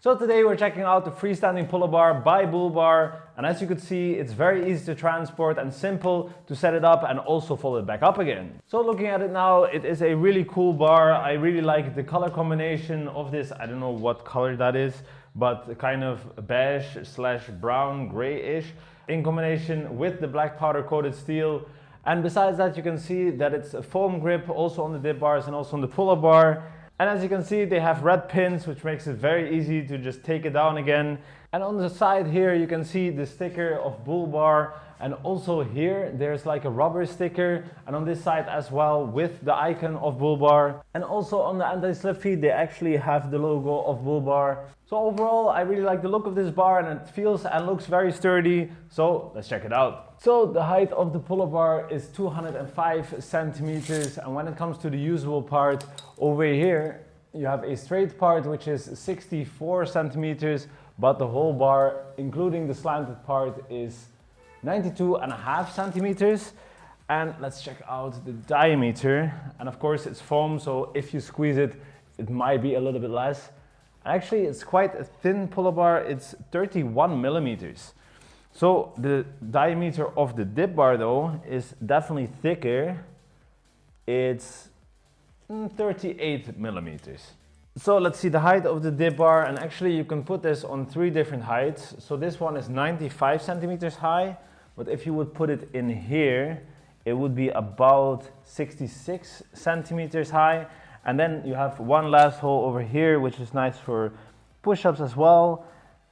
So today we're checking out the freestanding pull-up bar by BULLBAR, and as you could see, it's very easy to transport and simple to set it up and also fold it back up again. So looking at it now, it is a really cool bar. I really like the color combination of this. I don't know what color that is, but kind of beige slash brown grayish in combination with the black powder coated steel. And besides that, you can see that it's a foam grip also on the dip bars and also on the pull-up bar. And as you can see, they have red pins, which makes it very easy to just take it down again. And on the side here, you can see the sticker of BULLBAR. And also here, there's like a rubber sticker. And on this side as well, with the icon of BULLBAR. And also on the anti-slip feet, they actually have the logo of BULLBAR. So overall, I really like the look of this bar, and it feels and looks very sturdy. So let's check it out. So the height of the pull-up bar is 205 centimeters. And when it comes to the usable part, over here, you have a straight part, which is 64 centimeters, but the whole bar, including the slanted part, is 92.5 centimeters. And let's check out the diameter. And of course it's foam, so if you squeeze it, it might be a little bit less. Actually, it's quite a thin pull-up bar. It's 31 millimeters. So the diameter of the dip bar though is definitely thicker. It's 38 millimeters. So let's see the height of the dip bar, and actually you can put this on 3 different heights. So this one is 95 centimeters high, but if you would put it in here, it would be about 66 centimeters high. And then you have one last hole over here, which is nice for push-ups as well.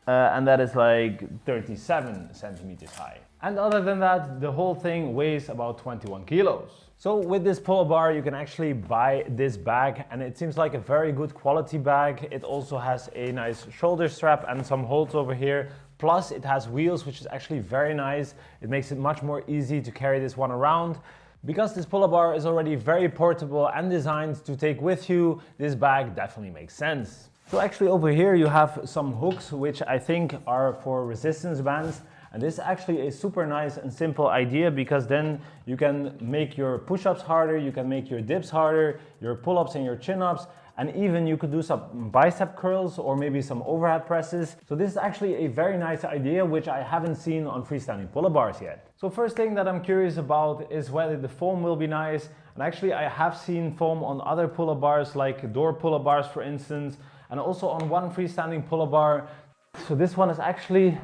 And that is like 37 centimeters high. And other than that, the whole thing weighs about 21 kilos. So with this pull-up bar, you can actually buy this bag, and it seems like a very good quality bag. It also has a nice shoulder strap and some holes over here. Plus it has wheels, which is actually very nice. It makes it much more easy to carry this one around. Because this pull-up bar is already very portable and designed to take with you, this bag definitely makes sense. So actually over here you have some hooks, which I think are for resistance bands. And this is actually a super nice and simple idea, because then you can make your push-ups harder, you can make your dips harder, your pull-ups and your chin-ups, and even you could do some bicep curls or maybe some overhead presses. So this is actually a very nice idea, which I haven't seen on freestanding pull-up bars yet. So first thing that I'm curious about is whether the foam will be nice. And actually I have seen foam on other pull-up bars, like door pull-up bars for instance, and also on one freestanding pull-up bar. So this one is actually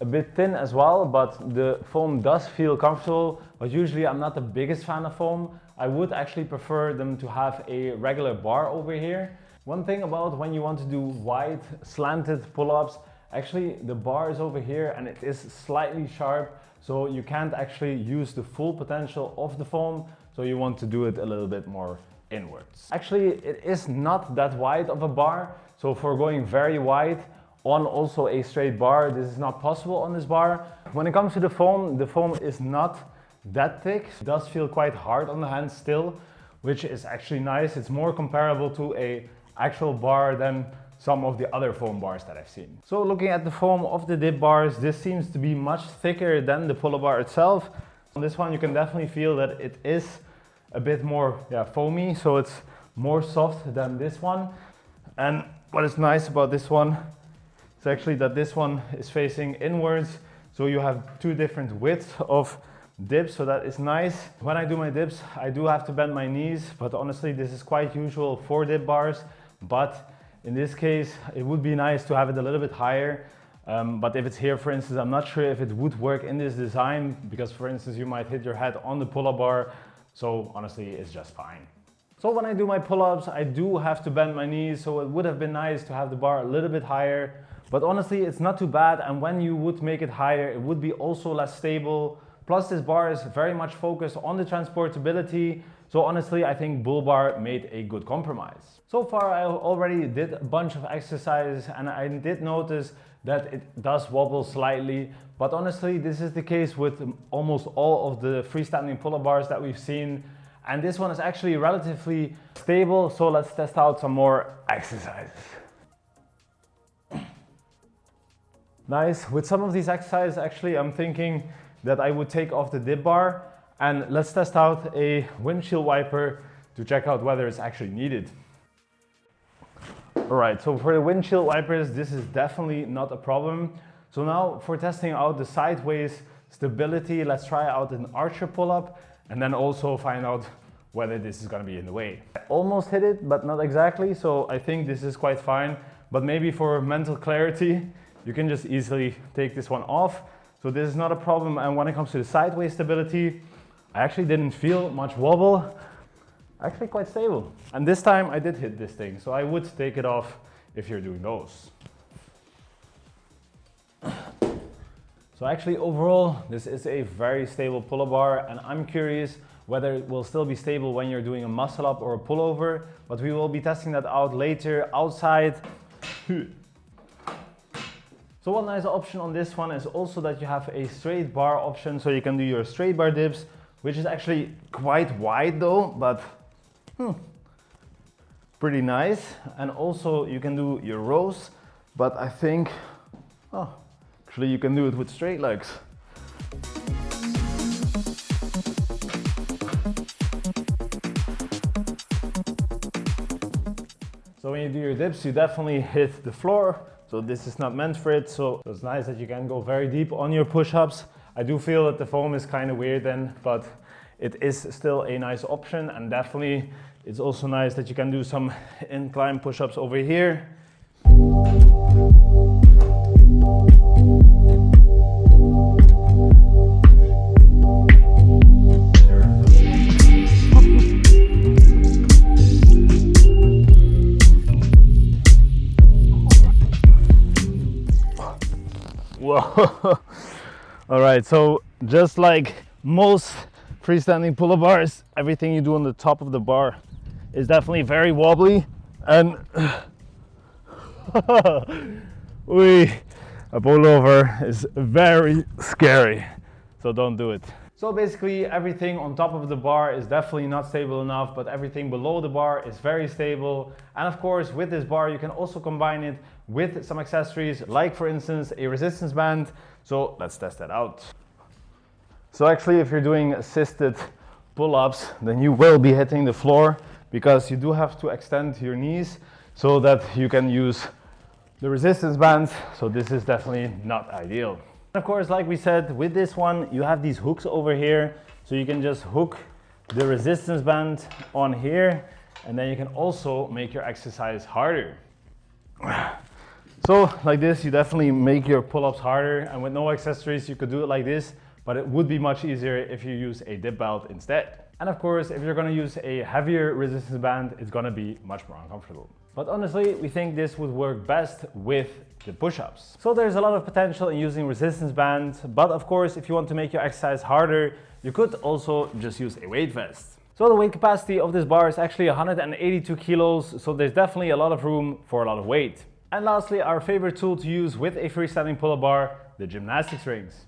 a bit thin as well, but the foam does feel comfortable. But usually I'm not the biggest fan of foam. I would actually prefer them to have a regular bar over here. One thing about when you want to do wide slanted pull-ups, actually the bar is over here and it is slightly sharp, so you can't actually use the full potential of the foam, so you want to do it a little bit more inwards. Actually, it is not that wide of a bar, so for going very wide on also a straight bar, this is not possible on this bar. When it comes to the foam is not that thick. It does feel quite hard on the hands still, which is actually nice. It's more comparable to a actual bar than some of the other foam bars that I've seen. So looking at the foam of the dip bars, this seems to be much thicker than the pull-up bar itself. On this one you can definitely feel that it is a bit more foamy, so it's more soft than this one. And what is nice about this one is actually that this one is facing inwards, so you have 2 different widths of dips, so that is nice. When I do my dips, I do have to bend my knees, but honestly this is quite usual for dip bars. But in this case, it would be nice to have it a little bit higher. But if it's here, for instance, I'm not sure if it would work in this design, because for instance, you might hit your head on the pull-up bar. So honestly, it's just fine. So when I do my pull-ups, I do have to bend my knees, so it would have been nice to have the bar a little bit higher. But honestly, it's not too bad, and when you would make it higher, it would be also less stable. Plus this bar is very much focused on the transportability. So honestly, I think BULLBAR made a good compromise. So far, I already did a bunch of exercises, and I did notice that it does wobble slightly. But honestly, this is the case with almost all of the freestanding pull-up bars that we've seen. And this one is actually relatively stable. So let's test out some more exercises. Nice. With some of these exercises, actually, I'm thinking that I would take off the dip bar, and let's test out a windshield wiper to check out whether it's actually needed. Alright, so for the windshield wipers, this is definitely not a problem. So now for testing out the sideways stability, let's try out an archer pull-up and then also find out whether this is gonna be in the way. I almost hit it, but not exactly, so I think this is quite fine. But maybe for mental clarity, you can just easily take this one off. So this is not a problem, and when it comes to the sideways stability, I actually didn't feel much wobble. Actually quite stable. And this time I did hit this thing, so I would take it off if you're doing those. So actually overall, this is a very stable pull-up bar, and I'm curious whether it will still be stable when you're doing a muscle up or a pullover, but we will be testing that out later outside. So one nice option on this one is also that you have a straight bar option, so you can do your straight bar dips, which is actually quite wide though, but pretty nice. And also you can do your rows, but I think, actually you can do it with straight legs. So when you do your dips, you definitely hit the floor. So this is not meant for it. So it's nice that you can go very deep on your push-ups. I do feel that the foam is kind of weird then, but it is still a nice option. And definitely it's also nice that you can do some incline push-ups over here. Whoa. All right, so just like most freestanding pull-up bars, everything you do on the top of the bar is definitely very wobbly, and a pullover is very scary, so don't do it. So basically everything on top of the bar is definitely not stable enough, but everything below the bar is very stable. And of course with this bar you can also combine it with some accessories, like for instance a resistance band. So let's test that out. So actually if you're doing assisted pull-ups, then you will be hitting the floor, because you do have to extend your knees so that you can use the resistance bands. So this is definitely not ideal. Of course, like we said, with this one, you have these hooks over here. So you can just hook the resistance band on here, and then you can also make your exercise harder. So like this, you definitely make your pull-ups harder, and with no accessories, you could do it like this, but it would be much easier if you use a dip belt instead. And of course, if you're gonna use a heavier resistance band, it's gonna be much more uncomfortable. But honestly, we think this would work best with the push-ups. So there's a lot of potential in using resistance bands, but of course, if you want to make your exercise harder, you could also just use a weight vest. So the weight capacity of this bar is actually 182 kilos, so there's definitely a lot of room for a lot of weight. And lastly, our favorite tool to use with a freestanding pull-up bar, the Gymnastic Rings.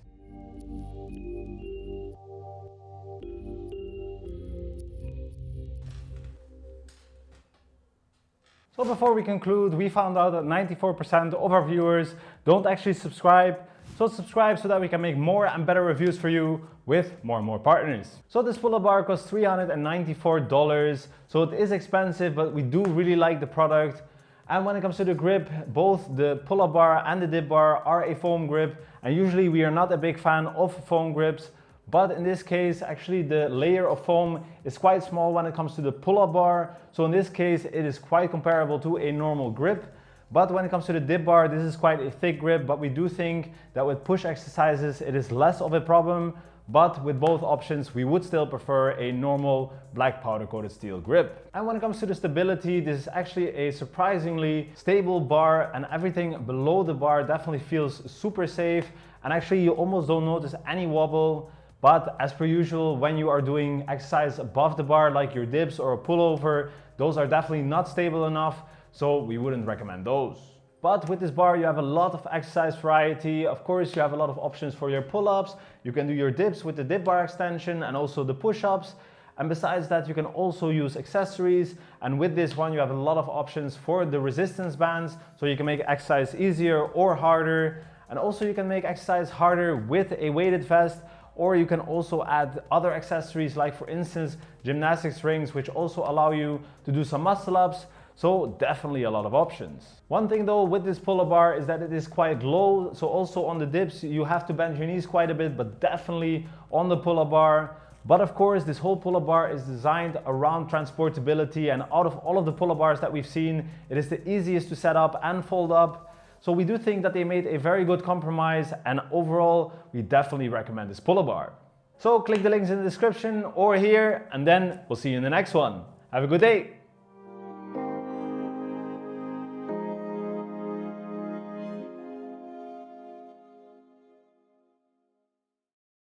So before we conclude, we found out that 94% of our viewers don't actually subscribe. So subscribe so that we can make more and better reviews for you with more and more partners. So this pull-up bar costs $394. So it is expensive, but we do really like the product. And when it comes to the grip, both the pull-up bar and the dip bar are a foam grip. And usually we are not a big fan of foam grips. But in this case, actually the layer of foam is quite small when it comes to the pull-up bar. So in this case, it is quite comparable to a normal grip. But when it comes to the dip bar, this is quite a thick grip, but we do think that with push exercises, it is less of a problem. But with both options, we would still prefer a normal black powder coated steel grip. And when it comes to the stability, this is actually a surprisingly stable bar, and everything below the bar definitely feels super safe. And actually you almost don't notice any wobble. But as per usual, when you are doing exercise above the bar, like your dips or a pullover, those are definitely not stable enough, so we wouldn't recommend those. But with this bar, you have a lot of exercise variety. Of course, you have a lot of options for your pull-ups. You can do your dips with the dip bar extension and also the push-ups. And besides that, you can also use accessories. And with this one, you have a lot of options for the resistance bands, so you can make exercise easier or harder. And also you can make exercise harder with a weighted vest, or you can also add other accessories, like for instance, gymnastics rings, which also allow you to do some muscle ups. So definitely a lot of options. One thing though with this pull-up bar is that it is quite low, so also on the dips you have to bend your knees quite a bit, but definitely on the pull-up bar. But of course this whole pull-up bar is designed around transportability, and out of all of the pull-up bars that we've seen, it is the easiest to set up and fold up. So we do think that they made a very good compromise, and overall we definitely recommend this pull-up bar. So click the links in the description or here, and then we'll see you in the next one. Have a good day.